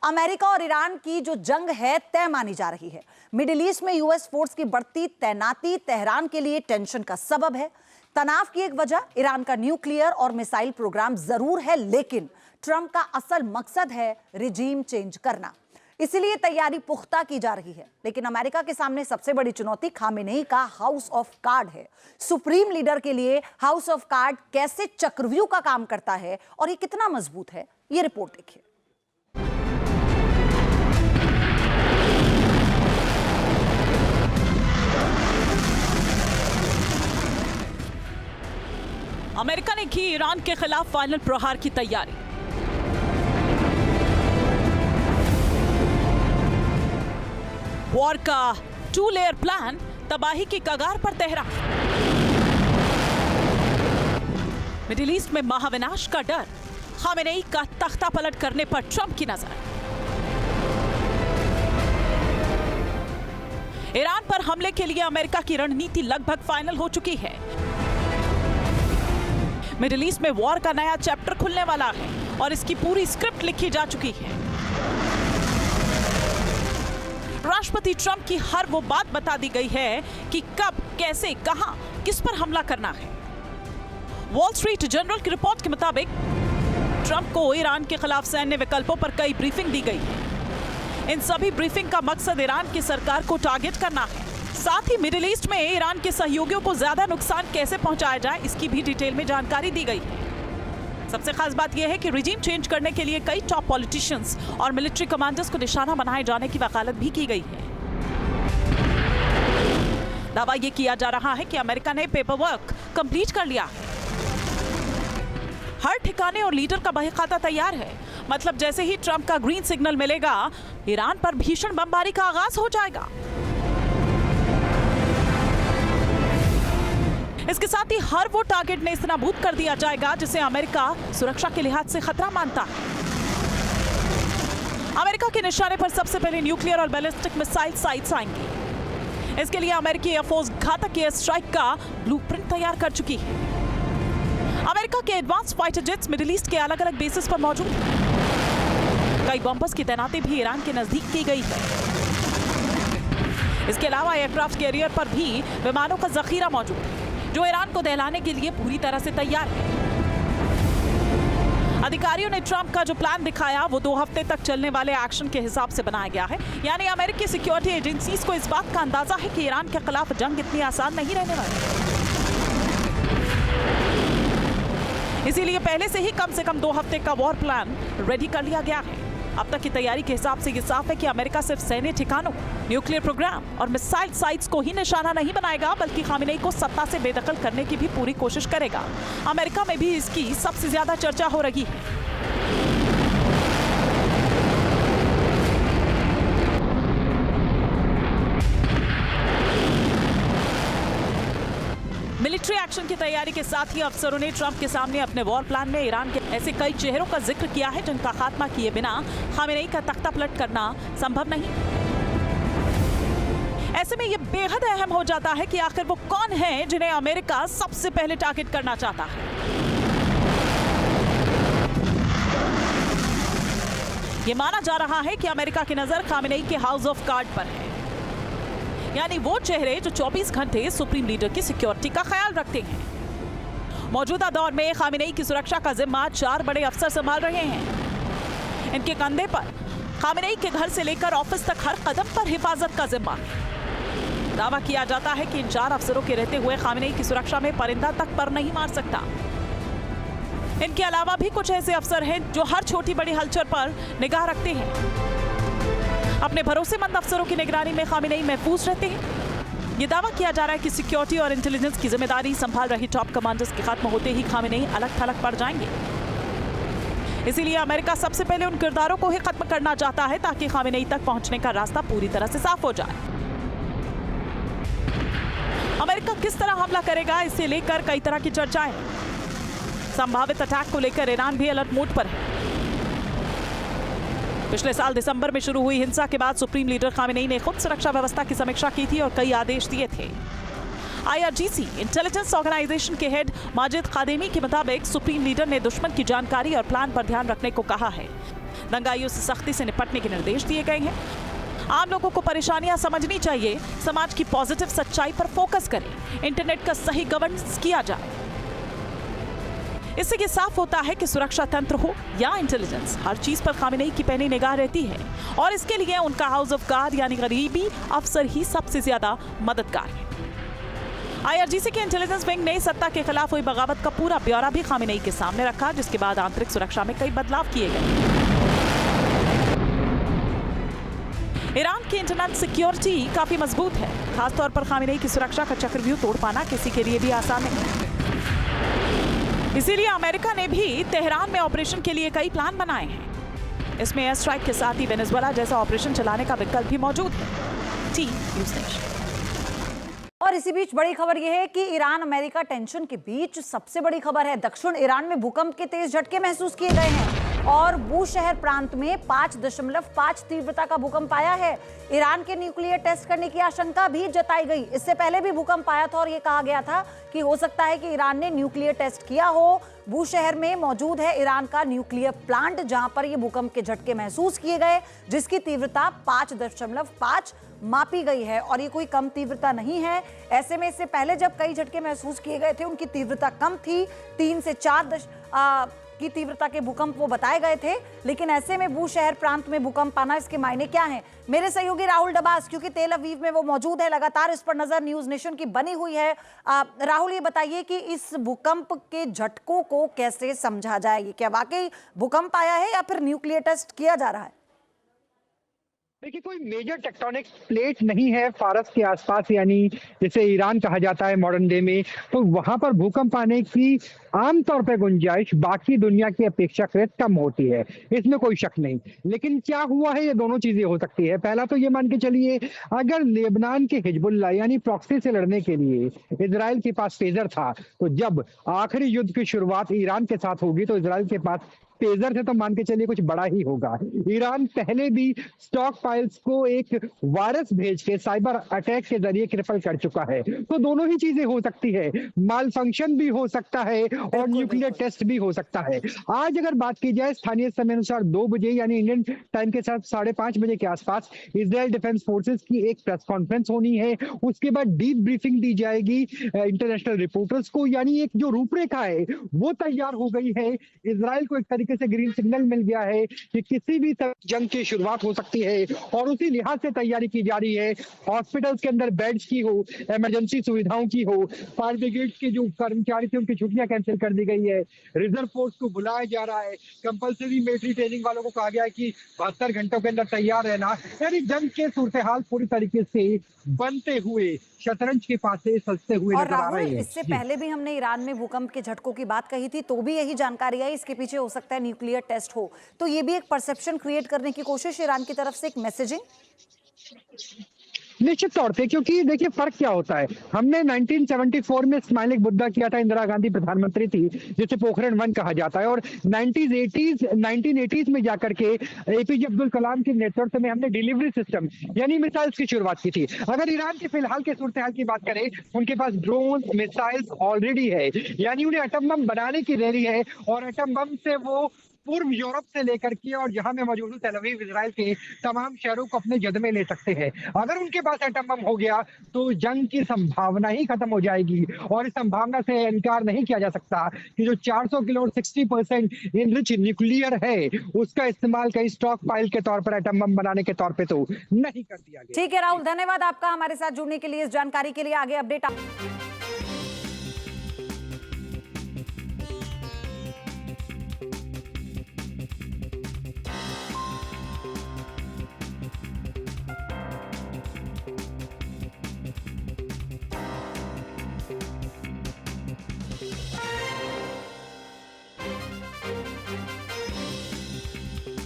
America और Iran की जो जंग है तय मानी जा रही है। मिडिल ईस्ट में यूएस फोर्स की बढ़ती तैनाती तेहरान के लिए टेंशन का सबब है। तनाव की एक वजह ईरान का न्यूक्लियर और मिसाइल प्रोग्राम जरूर है, लेकिन ट्रंप का असल मकसद है रिजीम चेंज करना। इसीलिए तैयारी पुख्ता की जा रही है। लेकिन अमेरिका के सामने सबसे बड़ी चुनौती खामेनेई का हाउस ऑफ कार्ड है। सुप्रीम लीडर के लिए हाउस ऑफ कार्ड कैसे चक्रव्यूह का काम करता है और ये कितना मजबूत है, ये रिपोर्ट देखिए। अमेरिका ने की ईरान के खिलाफ फाइनल प्रहार की तैयारी। वॉर का 2 लेयर प्लान, तबाही की कगार पर तेहरान। मिडिल ईस्ट में महाविनाश का डर, खामेनेई का तख्ता पलट करने पर ट्रंप की नजर। ईरान पर हमले के लिए अमेरिका की रणनीति लगभग फाइनल हो चुकी है। मिडिल ईस्ट में वॉर का नया चैप्टर खुलने वाला है और इसकी पूरी स्क्रिप्ट लिखी जा चुकी है। राष्ट्रपति ट्रंप की हर वो बात बता दी गई है कि कब, कैसे, कहां, किस पर हमला करना है। वॉल स्ट्रीट जर्नल की रिपोर्ट के मुताबिक ट्रंप को ईरान के खिलाफ सैन्य विकल्पों पर कई ब्रीफिंग दी गई है। इन सभी ब्रीफिंग का मकसद ईरान की सरकार को टारगेट करना है। साथ ही मिडिल ईस्ट में ईरान के सहयोगियों को ज्यादा नुकसान कैसे पहुंचाया जाए, इसकी भी डिटेल में जानकारी दी गई है। सबसे खास बात यह है कि रिजीम चेंज करने के लिए कई टॉप पॉलिटिशियंस और मिलिट्री कमांडर्स को निशाना बनाए जाने की वकालत भी की गई है। दावा यह किया जा रहा है कि अमेरिका ने पेपर वर्क कंप्लीट कर लिया है। हर ठिकाने और लीडर का बही खाता तैयार है। मतलब जैसे ही ट्रंप का ग्रीन सिग्नल मिलेगा, ईरान पर भीषण बमबारी का आगाज हो जाएगा। इसके साथ ही हर वो टारगेट ने इस्तेनाबूद कर दिया जाएगा जिसे अमेरिका सुरक्षा के लिहाज से खतरा मानता है। अमेरिका के निशाने पर सबसे पहले न्यूक्लियर और बैलिस्टिक मिसाइल साइट्स आएंगी। इसके लिए अमेरिकी एयरफोर्स घातक एयर स्ट्राइक का ब्लूप्रिंट तैयार कर चुकी है। अमेरिका के advance fighter jets middle east के अलग अलग बेसिस पर मौजूद हैं। कई बॉम्बर्स की तैनाती भी ईरान के नजदीक की गई है। इसके अलावा एयरक्राफ्ट कैरियर पर भी विमानों का जखीरा मौजूद है जो ईरान को दहलाने के लिए पूरी तरह से तैयार है। अधिकारियों ने ट्रंप का जो प्लान दिखाया वो 2 हफ्ते तक चलने वाले एक्शन के हिसाब से बनाया गया है। यानी अमेरिकी सिक्योरिटी एजेंसीज को इस बात का अंदाजा है कि ईरान के खिलाफ जंग इतनी आसान नहीं रहने वाली। इसीलिए पहले से कम 2 हफ्ते का वॉर प्लान रेडी कर लिया गया है। अब तक की तैयारी के हिसाब से ये साफ है कि अमेरिका सिर्फ सैन्य ठिकानों, न्यूक्लियर प्रोग्राम और मिसाइल साइट्स को ही निशाना नहीं बनाएगा, बल्कि खामेनेई को सत्ता से बेदखल करने की भी पूरी कोशिश करेगा। अमेरिका में भी इसकी सबसे ज्यादा चर्चा हो रही है। मिलिट्री एक्शन की तैयारी के साथ ही अफसरों ने ट्रंप के सामने अपने वॉर प्लान में ईरान के ऐसे कई चेहरों का जिक्र किया है जिनका खात्मा किए बिना खामेनेई का तख्ता पलट करना संभव नहीं। ऐसे में यह बेहद अहम हो जाता है कि आखिर वो कौन है जिन्हें अमेरिका सबसे पहले टारगेट करना चाहता है। यह माना जा रहा है कि अमेरिका की नजर खामेनेई के हाउस ऑफ कार्ड पर है, यानी वो चेहरे जो 24 घंटे सुप्रीम लीडर की सिक्योरिटी का ख्याल रखते हैं। मौजूदा दौर में खामेनेई की सुरक्षा का जिम्मा 4 बड़े अफसर संभाल रहे हैं। इनके कंधे पर खामेनेई के घर से लेकर ऑफिस तक हर कदम पर हिफाजत का जिम्मा है। दावा किया जाता है कि इन 4 अफसरों के रहते हुए खामेनेई की सुरक्षा में परिंदा तक पर नहीं मार सकता। इनके अलावा भी कुछ ऐसे अफसर हैं जो हर छोटी बड़ी हलचल पर निगाह रखते हैं। अपने भरोसेमंद अफसरों की निगरानी में खामेनेई महफूज रहते हैं। ये दावा किया जा रहा है कि सिक्योरिटी और इंटेलिजेंस की जिम्मेदारी संभाल रही टॉप कमांडर्स के खत्म होते ही खामेनेई अलग थलग पड़ जाएंगे। इसीलिए अमेरिका सबसे पहले उन किरदारों को ही खत्म करना चाहता है ताकि खामेनेई तक पहुंचने का रास्ता पूरी तरह से साफ हो जाए। अमेरिका किस तरह हमला करेगा, इसे लेकर कई तरह की चर्चाएं। संभावित अटैक को लेकर ईरान भी अलर्ट मोड पर है। पिछले साल दिसंबर में शुरू हुई हिंसा के बाद सुप्रीम लीडर खामेनेई ने खुद सुरक्षा व्यवस्था की समीक्षा की थी और कई आदेश दिए थे। IRGC इंटेलिजेंस ऑर्गेनाइजेशन के हेड माजिद खादेमी के मुताबिक सुप्रीम लीडर ने दुश्मन की जानकारी और प्लान पर ध्यान रखने को कहा है। दंगाइयों से सख्ती से निपटने के निर्देश दिए गए हैं। आम लोगों को परेशानियां समझनी चाहिए, समाज की पॉजिटिव सच्चाई पर फोकस करें, इंटरनेट का सही गवर्नेंस किया जाए। इससे ये साफ होता है कि सुरक्षा तंत्र हो या इंटेलिजेंस, हर चीज पर खामेनेई की पैनी निगाह रहती है और इसके लिए उनका हाउस ऑफ कार्ड यानी गरीबी अफसर ही सबसे ज्यादा मददगार है। IRGC के इंटेलिजेंस विंग ने सत्ता के खिलाफ हुई बगावत का पूरा ब्यौरा भी खामेनेई के सामने रखा, जिसके बाद आंतरिक सुरक्षा में कई बदलाव किए गए। ईरान की इंटरनेट सिक्योरिटी काफी मजबूत है, खासतौर पर खामेनेई की सुरक्षा का चक्रव्यूह तोड़ पाना किसी के लिए भी आसान नहीं है। इसीलिए अमेरिका ने भी तेहरान में ऑपरेशन के लिए कई प्लान बनाए हैं। इसमें एयर स्ट्राइक के साथ ही वेनेजुएला जैसा ऑपरेशन चलाने का विकल्प भी मौजूद है। News nation. और इसी बीच बड़ी खबर यह है कि ईरान अमेरिका टेंशन के बीच सबसे बड़ी खबर है, दक्षिण ईरान में भूकंप के तेज झटके महसूस किए गए हैं और बूशहर प्रांत में 5.5 तीव्रता का भूकंप आया है। ईरान के न्यूक्लियर टेस्ट करने की आशंका भी जताई गई। इससे पहले भी भूकंप आया था और यह कहा गया था कि हो सकता है कि ईरान ने न्यूक्लियर टेस्ट किया हो। बूशहर में मौजूद है ईरान का न्यूक्लियर प्लांट, जहां पर यह भूकंप के झटके महसूस किए गए, जिसकी तीव्रता 5.5 मापी गई है और ये कोई कम तीव्रता नहीं है। ऐसे में इससे पहले जब कई झटके महसूस किए गए थे, उनकी तीव्रता कम थी, 3 से 4 की तीव्रता के भूकंप वो बताए गए थे। लेकिन ऐसे में बूशहर प्रांत में भूकंप आना, इसके मायने क्या हैं? मेरे सहयोगी राहुल डबास, क्योंकि तेल अवीव में वो मौजूद है, लगातार इस पर नजर न्यूज नेशन की बनी हुई है। राहुल, ये बताइए कि इस भूकंप के झटकों को कैसे समझा जाए? क्या वाकई भूकंप आया है या फिर न्यूक्लियर टेस्ट किया जा रहा है? देखिए, कोई मेजर टेक्टोनिक प्लेट नहीं है फारस के आसपास, यानी जिसे ईरान कहा जाता है मॉडर्न डे में, तो वहां पर भूकंप आने की आमतौर पर गुंजाइश बाकी दुनिया की अपेक्षाकृत कम होती है, इसमें कोई शक नहीं। लेकिन क्या हुआ है, ये दोनों चीजें हो सकती है। पहला तो ये मान के चलिए, अगर लेबनान के हिजबुल्लाह यानी प्रॉक्सी से लड़ने के लिए इजराइल के पास पेजर था, तो जब आखिरी युद्ध की शुरुआत ईरान के साथ होगी तो इजराइल के पास पेजर थे, तो मान के चलिए कुछ बड़ा ही होगा। ईरान पहले भी स्टॉक पाइल्स को एक वायरस भेज के साइबर अटैक के जरिए क्रिपल कर चुका है, तो दोनों ही चीजें हो सकती है। माल फंक्शन भी हो सकता है और न्यूक्लियर टेस्ट भी हो सकता है। आज अगर बात की जाए स्थानीय समय अनुसार 2 बजे यानी इंडियन टाइम के साथ 5:30 बजे के आसपास इजराइल डिफेंस फोर्सेस की एक प्रेस कॉन्फ्रेंस होनी है। उसके बाद डीप ब्रीफिंग दी जाएगी इंटरनेशनल रिपोर्टर्स को, यानी एक जो रूपरेखा है वो तैयार हो गई है। इजराइल को एक तरीके से ग्रीन सिग्नल मिल गया है कि किसी भी तरह जंग की शुरुआत हो सकती है और उसी लिहाज से तैयारी की जा रही है। हॉस्पिटल्स के अंदर बेड्स की हो, इमरजेंसी सुविधाओं की हो, फायर ब्रिगेड के जो कर्मचारी थे उनकी छुट्टियां कैंसिल कर दी गई है, रिजर्व फोर्स को बुलाया जा रहा है, कंपल्सरी मिलिट्री ट्रेनिंग वालों को कहा गया है कि 72 घंटों के अंदर तैयार रहना। यानी जंग के सूरत हाल पूरी तरीके से बनते हुए शतरंज के पास से सजते हुए नजर आ रहे हैं। इससे पहले भी हमने ईरान में भूकंप के झटकों की बात कही थी, तो भी यही जानकारी आई, इसके पीछे हो सकता है न्यूक्लियर टेस्ट हो। तो ये भी एक परसेप्शन क्रिएट करने की कोशिश ईरान की तरफ से, एक मैसेजिंग। निश्चित तौर पे, क्योंकि देखिए फर्क क्या होता है, हमने 1974 में स्माइलिंग बुद्धा किया था, इंदिरा गांधी प्रधानमंत्री थी, जिसे पोखरण 1 कहा जाता है, और 1980s में जाकर के एपीजे अब्दुल कलाम के नेतृत्व में हमने डिलीवरी सिस्टम यानी मिसाइल्स की शुरुआत की थी। अगर ईरान के फिलहाल के सूरत हाल की बात करें, उनके पास ड्रोन मिसाइल्स ऑलरेडी है, यानी उन्हें एटम बम बनाने की देरी है और एटम बम से वो पूर्व यूरोप से लेकर के और जहां में मौजूद तेल अवीव इजराइल के तमाम शहरों को अपने जद में ले सकते हैं। अगर उनके पास एटम बम हो गया तो जंग की संभावना ही खत्म हो जाएगी और इस संभावना से इनकार नहीं किया जा सकता कि जो 400 किलो और 60% इनरिच न्यूक्लियर है उसका इस्तेमाल कहीं स्टॉक पाइल के तौर पर एटम बम बनाने के तौर पर तो नहीं कर दिया गया। ठीक है राहुल, धन्यवाद आपका हमारे साथ जुड़ने के लिए, इस जानकारी के लिए। आगे अपडेट